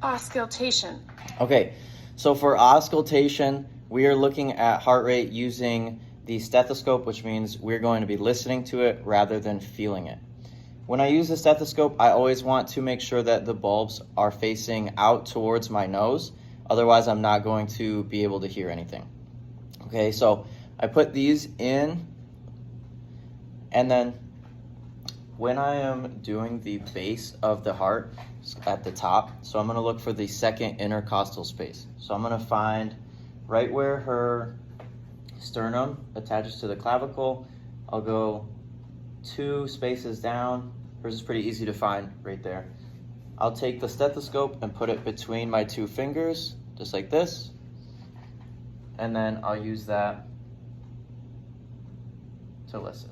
Auscultation. Okay, so for auscultation, we are looking at heart rate using the stethoscope, which means we're going to be listening to it rather than feeling it. When I use the stethoscope, I always want to make sure that the bulbs are facing out towards my nose. Otherwise, I'm not going to be able to hear anything. Okay, so I put these in, and then when I am doing the base of the heart at the top, so I'm going to look for the second intercostal space. So I'm going to find right where her sternum attaches to the clavicle. I'll go 2 spaces down. Hers is pretty easy to find right there. I'll take the stethoscope and put it between my 2 fingers, just like this. And then I'll use that to listen.